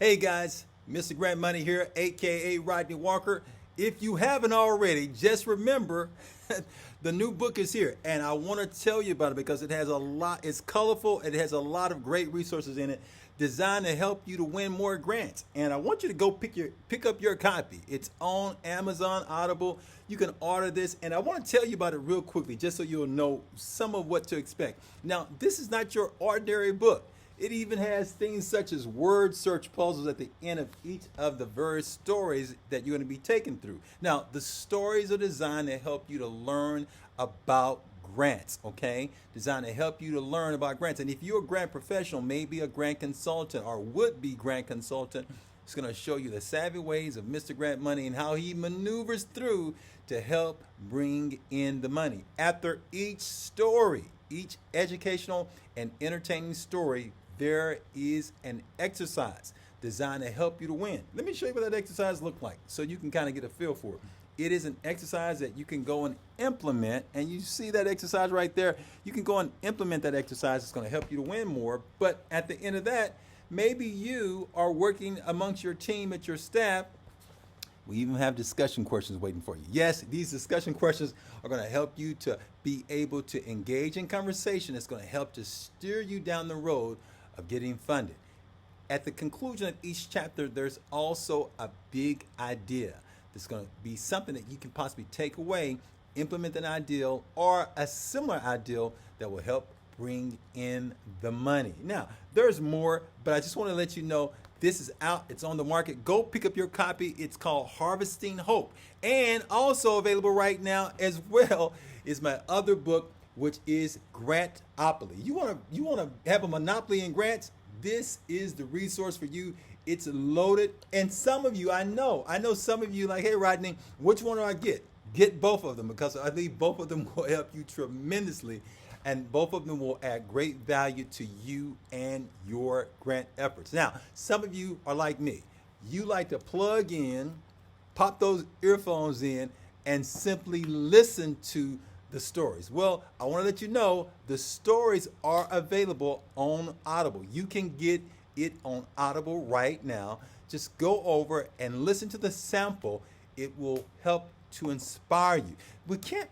Hey guys, Mr. Grant Money here, aka Rodney Walker. If you haven't already, just remember the new book is here, and I want to tell you about it because it has a lot. It's colorful. It has a lot of great resources in it, designed to help you to win more grants. And I want you to go pick up your copy. It's on Amazon, Audible. You can order this, and I want to tell you about it real quickly, just so you'll know some of what to expect. Now, this is not your ordinary book. It even has things such as word search puzzles at the end of each of the various stories that you're going to be taken through. Now, the stories are designed to help you to learn about grants, okay? Designed to help you to learn about grants. And if you're a grant professional, maybe a grant consultant or would be grant consultant, it's going to show you the savvy ways of Mr. Grant Money and how he maneuvers through to help bring in the money. After each story, each educational and entertaining story, there is an exercise designed to help you to win. Let me show you what that exercise looks like so you can kind of get a feel for it. It is an exercise that you can go and implement, and you see that exercise right there. You can go and implement that exercise. It's going to help you to win more, but at the end of that, maybe you are working amongst your team at your staff. We even have discussion questions waiting for you. Yes, these discussion questions are going to help you to be able to engage in conversation. It's going to help to steer you down the road of getting funded. At the conclusion of each chapter, there's also a big idea. There's going to be something that you can possibly take away, implement an ideal or a similar ideal that will help bring in the money. Now, there's more, but I just want to let you know this is out. It's on the market. Go pick up your copy. It's called Harvesting Hope. And also available right now as well is my other book, which is Grantopoly. You want to have a monopoly in grants? This is the resource for you. It's loaded. And some of you, I know some of you like, hey, Rodney, which one do I get? Get both of them, because I think both of them will help you tremendously, and both of them will add great value to you and your grant efforts. Now, some of you are like me. You like to plug in, pop those earphones in, and simply listen to the stories. Well, I want to let you know the stories are available on Audible. You can get it on Audible right now. Just go over and listen to the sample. It will help to inspire you. We can't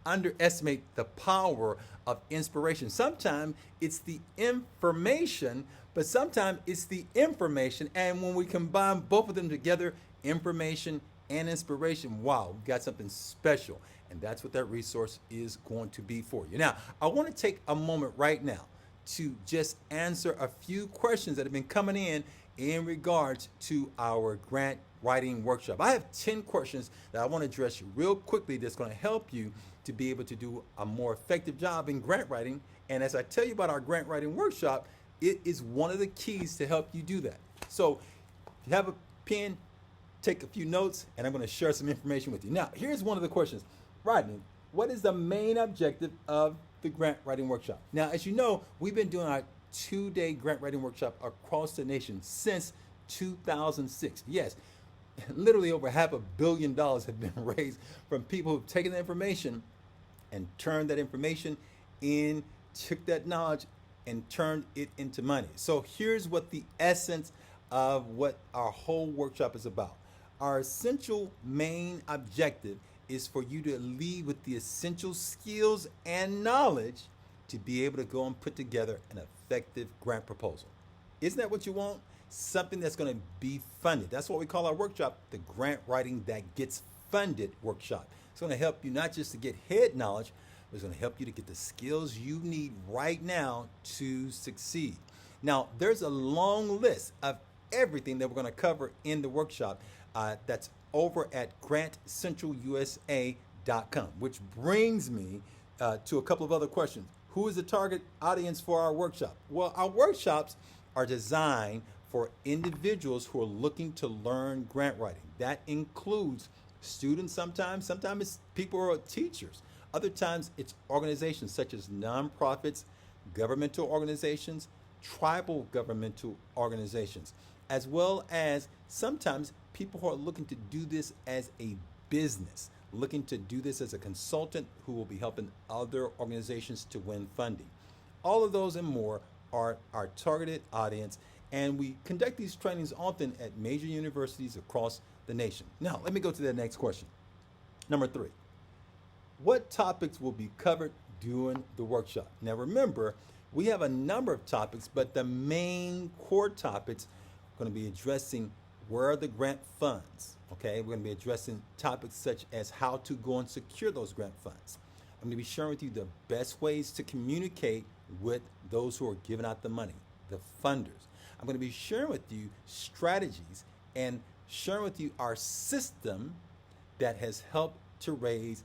underestimate the power of inspiration. Sometimes it's the information, but sometimes it's the information. And when we combine both of them together, information and inspiration, wow, we've got something special. And that's what that resource is going to be for you. Now, I want to take a moment right now to just answer a few questions that have been coming in regards to our grant writing workshop. I have 10 questions that I want to address real quickly that's going to help you to be able to do a more effective job in grant writing. And as I tell you about our grant writing workshop, it is one of the keys to help you do that. So if you have a pen, take a few notes, and I'm going to share some information with you. Now, here's one of the questions. Rodney, what is the main objective of the grant writing workshop? Now, as you know, we've been doing our 2-day grant writing workshop across the nation since 2006. Yes, literally over $500 million have been raised from people who've taken the information and turned that information in, took that knowledge and turned it into money. So here's what the essence of what our whole workshop is about. Our essential main objective is for you to lead with the essential skills and knowledge to be able to go and put together an effective grant proposal. Isn't that what you want? Something that's going to be funded. That's what we call our workshop, the Grant Writing That Gets Funded workshop. It's going to help you not just to get head knowledge, but it's going to help you to get the skills you need right now to succeed. Now, there's a long list of everything that we're going to cover in the workshop that's over at grantcentralusa.com, which brings me to a couple of other questions. Who is the target audience for our workshop? Well, our workshops are designed for individuals who are looking to learn grant writing. That includes students sometimes it's people who are teachers. Other times it's organizations such as nonprofits, governmental organizations, tribal governmental organizations, as well as sometimes people who are looking to do this as a business, looking to do this as a consultant who will be helping other organizations to win funding. All of those and more are our targeted audience, And we conduct these trainings often at major universities across the nation. Now, let me go to the next question. Number 3. What topics will be covered during the workshop? Now remember, we have a number of topics, but the main core topics are going to be addressing where are the grant funds. Okay, we're going to be addressing topics such as how to go and secure those grant funds. I'm going to be sharing with you the best ways to communicate with those who are giving out the money, the funders. I'm going to be sharing with you strategies and sharing with you our system that has helped to raise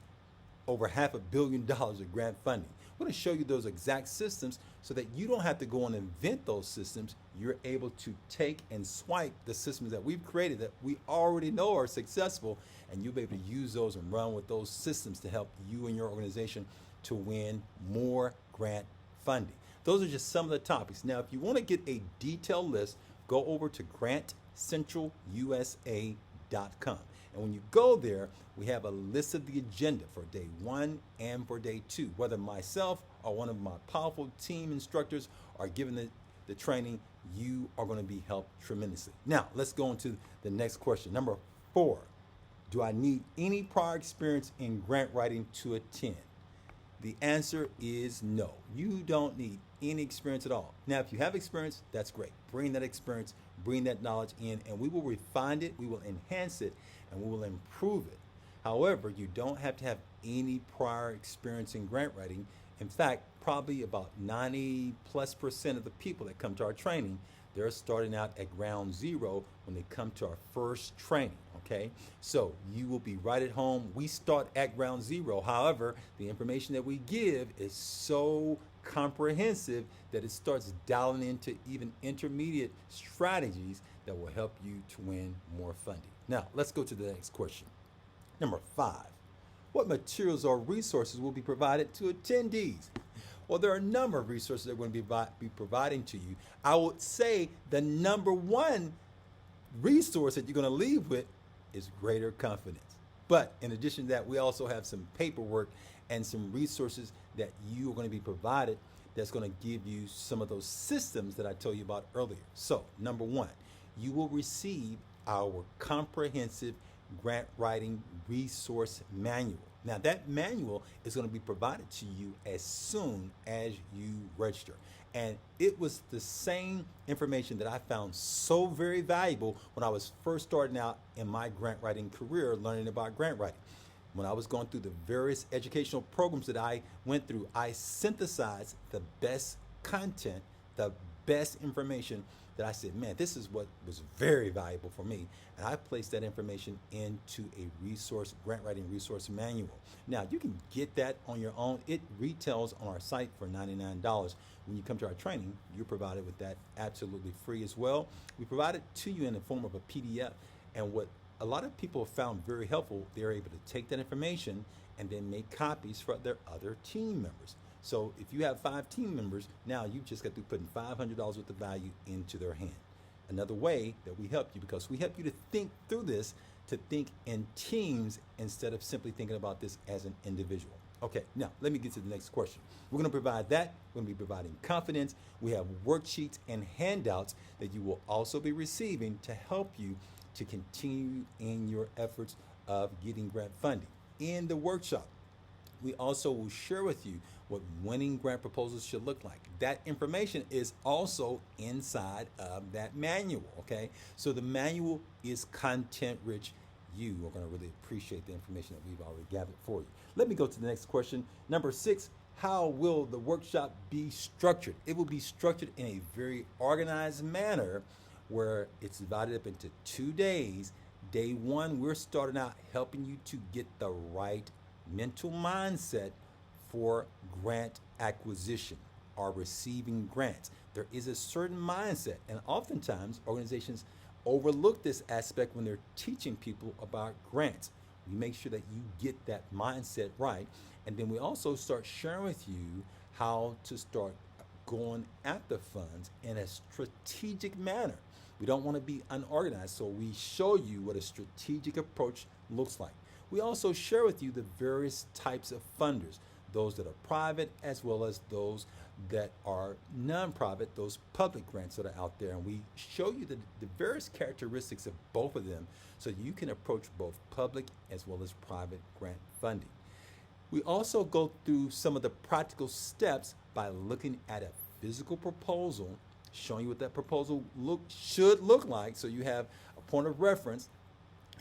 over $500 million of grant funding. We're going to show you those exact systems so that you don't have to go and invent those systems. You're able to take and swipe the systems that we've created that we already know are successful, and you'll be able to use those and run with those systems to help you and your organization to win more grant funding. Those are just some of the topics. Now, if you want to get a detailed list, go over to grantcentralusa.com. And when you go there, we have a list of the agenda for day 1 and for day 2. Whether myself or one of my powerful team instructors are giving the training, you are going to be helped tremendously. Now, let's go into the next question. Number 4, do I need any prior experience in grant writing to attend? The answer is no. You don't need any experience at all. Now, if you have experience, that's great. Bring that experience, bring that knowledge in, and we will refine it, we will enhance it, and we will improve it. However, you don't have to have any prior experience in grant writing. In fact, probably about 90+% of the people that come to our training, they're starting out at ground zero when they come to our first training, okay? So you will be right at home. We start at ground zero. However, the information that we give is so comprehensive that it starts dialing into even intermediate strategies that will help you to win more funding. Now, let's go to the next question. Number 5, what materials or resources will be provided to attendees? Well, there are a number of resources that we're going to be providing to you. I would say the number 1 resource that you're going to leave with is greater confidence. But in addition to that, we also have some paperwork and some resources that you are going to be provided that's going to give you some of those systems that I told you about earlier. So, number 1, you will receive our comprehensive grant writing resource manual. Now, that manual is going to be provided to you as soon as you register. And it was the same information that I found so very valuable when I was first starting out in my grant writing career, learning about grant writing. When I was going through the various educational programs that I went through, I synthesized the best content, the best information that I said, man, this is what was very valuable for me. And I placed that information into a grant writing resource manual. Now, you can get that on your own. It retails on our site for $99. When you come to our training, you're provided with that absolutely free as well. We provide it to you in the form of a PDF. And what a lot of people have found very helpful, they're able to take that information and then make copies for their other team members. So if you have 5 team members, now you've just got to put $500 worth of value into their hand. Another way that we help you, because we help you to think through this, to think in teams instead of simply thinking about this as an individual. Okay, now let me get to the next question. We're going to provide that. We're going to be providing confidence. We have worksheets and handouts that you will also be receiving to help you to continue in your efforts of getting grant funding. In the workshop, we also will share with you what winning grant proposals should look like. That information is also inside of that manual, okay? So the manual is content rich. You are going to really appreciate the information that we've already gathered for you. Let me go to the next question. Number 6, how will the workshop be structured? It will be structured in a very organized manner where it's divided up into 2 days. Day 1, we're starting out helping you to get the right mental mindset for grant acquisition or receiving grants. There is a certain mindset, and oftentimes organizations overlook this aspect when they're teaching people about grants. We make sure that you get that mindset right, and then we also start sharing with you how to start going at the funds in a strategic manner. We don't want to be unorganized, so we show you what a strategic approach looks like. We also share with you the various types of funders, those that are private as well as those that are non-private, those public grants that are out there. And we show you the various characteristics of both of them so you can approach both public as well as private grant funding. We also go through some of the practical steps by looking at a physical proposal, showing you what that proposal should look like so you have a point of reference.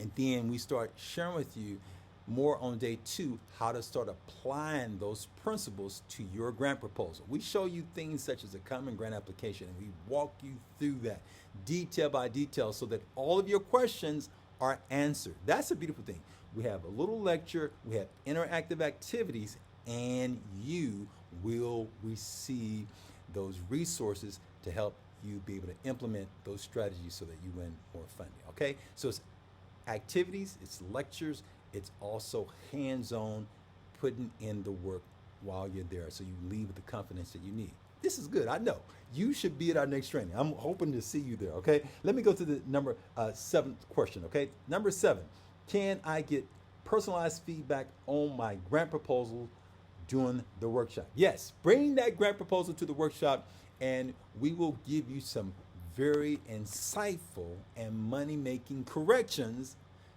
And then we start sharing with you more on day 2 how to start applying those principles to your grant proposal. We show you things such as a common grant application, and we walk you through that detail by detail so that all of your questions are answered. That's a beautiful thing. We have a little lecture, we have interactive activities, and you will receive those resources to help you be able to implement those strategies so that you win more funding. Okay, so it's activities, it's lectures, it's also hands-on, putting in the work while you're there so you leave with the confidence that you need. This is good, I know. You should be at our next training. I'm hoping to see you there, okay? Let me go to the number 7th question, okay? Number 7, can I get personalized feedback on my grant proposal during the workshop? Yes, bring that grant proposal to the workshop and we will give you some very insightful and money-making corrections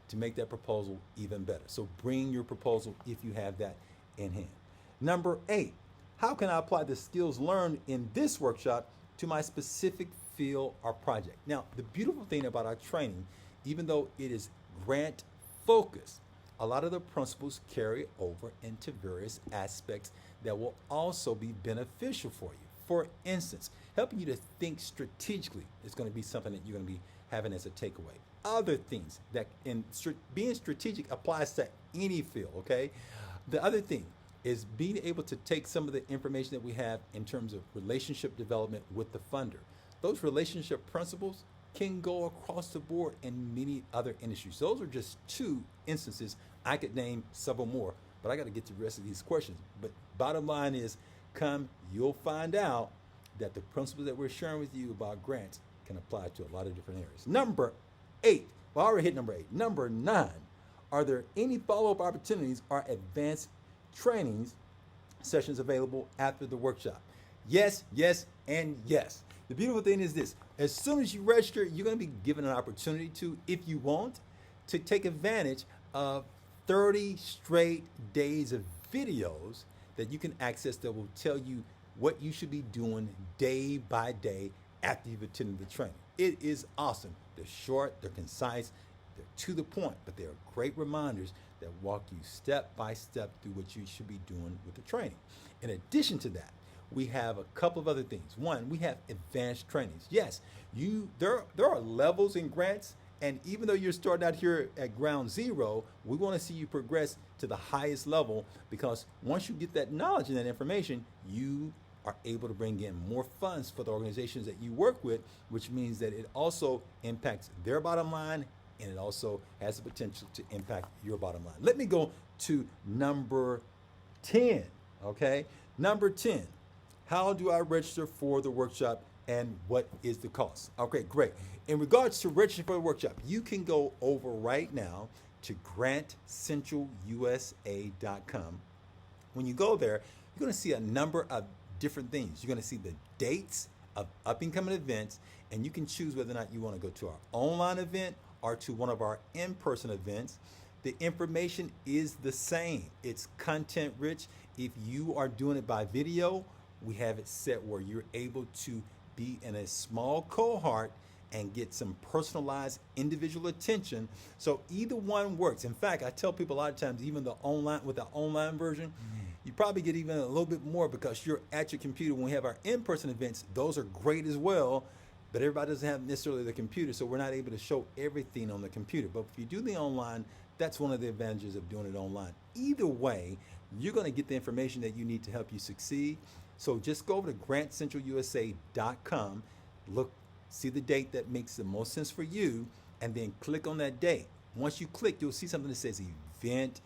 to make that proposal even better. So bring your proposal if you have that in hand. Number 8, how can I apply the skills learned in this workshop to my specific field or project? Now, the beautiful thing about our training, even though it is grant focused, a lot of the principles carry over into various aspects that will also be beneficial for you. For instance, helping you to think strategically is going to be something that you're going to be having as a takeaway. Other things that being strategic applies to any field, okay? The other thing is being able to take some of the information that we have in terms of relationship development with the funder. Those relationship principles can go across the board in many other industries. Those are just 2 instances. I could name several more, but I got to get to the rest of these questions. But bottom line is, you'll find out that the principles that we're sharing with you about grants can apply to a lot of different areas. Number 8, well, I already hit number 8. Number 9, are there any follow-up opportunities or advanced trainings sessions available after the workshop? Yes, yes, and yes. The beautiful thing is this: as soon as you register, you're going to be given an opportunity to, if you want, to take advantage of 30 straight days of videos that you can access that will tell you what you should be doing day by day after you've attended the training. It is awesome. They're short, they're concise, they're to the point, but they're great reminders that walk you step by step through what you should be doing with the training. In addition to that, we have a couple of other things. One, we have advanced trainings. Yes, there are levels in grants, and even though you're starting out here at ground zero, we want to see you progress to the highest level, because once you get that knowledge and that information, you are able to bring in more funds for the organizations that you work with, which means that it also impacts their bottom line, and it also has the potential to impact your bottom line. Let me go to number 10, okay? Number 10, how do I register for the workshop and what is the cost? Okay, great. In regards to registering for the workshop, you can go over right now to grantcentralusa.com. When you go there, you're going to see a number of different things. You're going to see the dates of up-and-coming events, and you can choose whether or not you want to go to our online event or to one of our in-person events. The information is the same. It's content rich. If you are doing it by video, we have it set where you're able to be in a small cohort and get some personalized individual attention. So either one works. In fact, I tell people a lot of times, even the online, with the online version, you probably get even a little bit more because you're at your computer. When we have our in-person events, those are great as well, but everybody doesn't have necessarily the computer, so we're not able to show everything on the computer. But if you do the online, that's one of the advantages of doing it online. Either way, you're going to get the information that you need to help you succeed. So just go over to grantcentralusa.com, look, see the date that makes the most sense for you, and then click on that date. Once you click, you'll see something that says event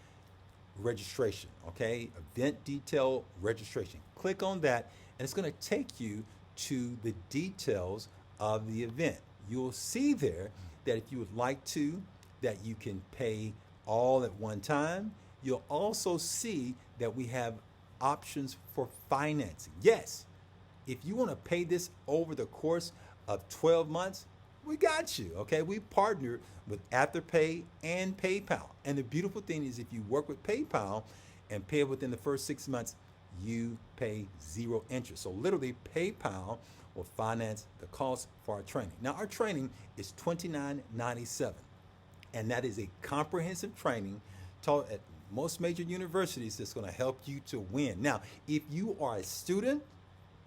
registration, okay? Event detail registration. Click on that, and it's going to take you to the details of the event. You'll see there that if you would like to, that you can pay all at one time. You'll also see that we have options for financing. Yes, if you want to pay this over the course of 12 months, we got you, okay? We partner with Afterpay and PayPal. And the beautiful thing is if you work with PayPal and pay it within the first 6 months, you pay zero interest. So literally PayPal will finance the cost for our training. Now our training is $29.97, and that is a comprehensive training taught at most major universities that's going to help you to win. Now, if you are a student,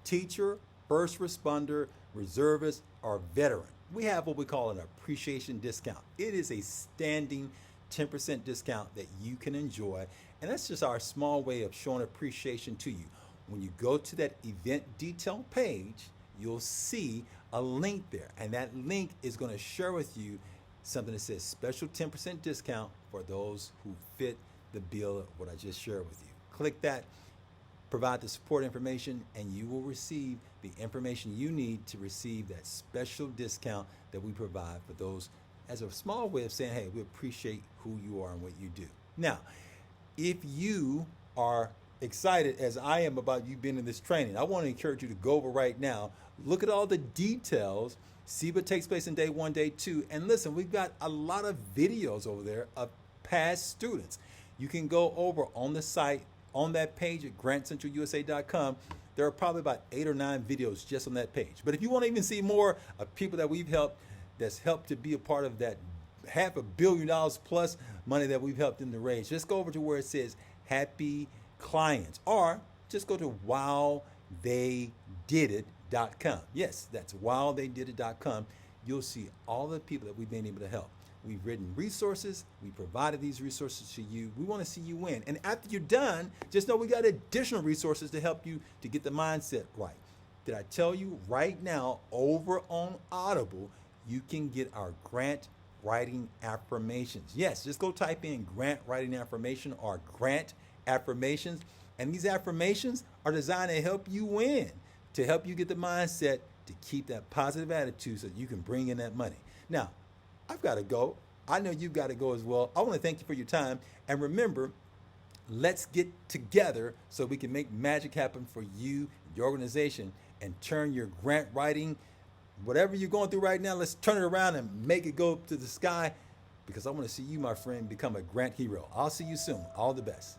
teacher, first responder, reservist, or veteran, we have what we call an appreciation discount. It is a standing 10% discount that you can enjoy, and that's just our small way of showing appreciation to you. When you go to that event detail page, you'll see a link there, and that link is going to share with you something that says special 10% discount for those who fit the bill of what I just shared with you. Click that, provide the support information, and you will receive the information you need to receive that special discount that we provide for those, as a small way of saying, hey, we appreciate who you are and what you do. Now, if you are excited as I am about you being in this training, I want to encourage you to go over right now, look at all the details, see what takes place in day 1, day 2, and listen, we've got a lot of videos over there of past students. You can go over on the site, on that page at grantcentralusa.com. There are probably about 8 or 9 videos just on that page. But if you want to even see more of people that we've helped, that's helped to be a part of that $500 million plus money that we've helped them to raise, just go over to where it says Happy Clients, or just go to wowtheydidit.com. Yes, that's wowtheydidit.com. You'll see all the people that we've been able to help. We've written resources. We provided these resources to you. We want to see you win. And after you're done, just know we got additional resources to help you to get the mindset right. Did I tell you right now over on Audible, you can get our grant writing affirmations. Yes, just go type in grant writing affirmation or grant affirmations. And these affirmations are designed to help you win, to help you get the mindset to keep that positive attitude so that you can bring in that money. Now, I've got to go. I know you've got to go as well. I want to thank you for your time. And remember, let's get together so we can make magic happen for you, your organization, and turn your grant writing, whatever you're going through right now, let's turn it around and make it go to the sky, because I want to see you, my friend, become a grant hero. I'll see you soon. All the best.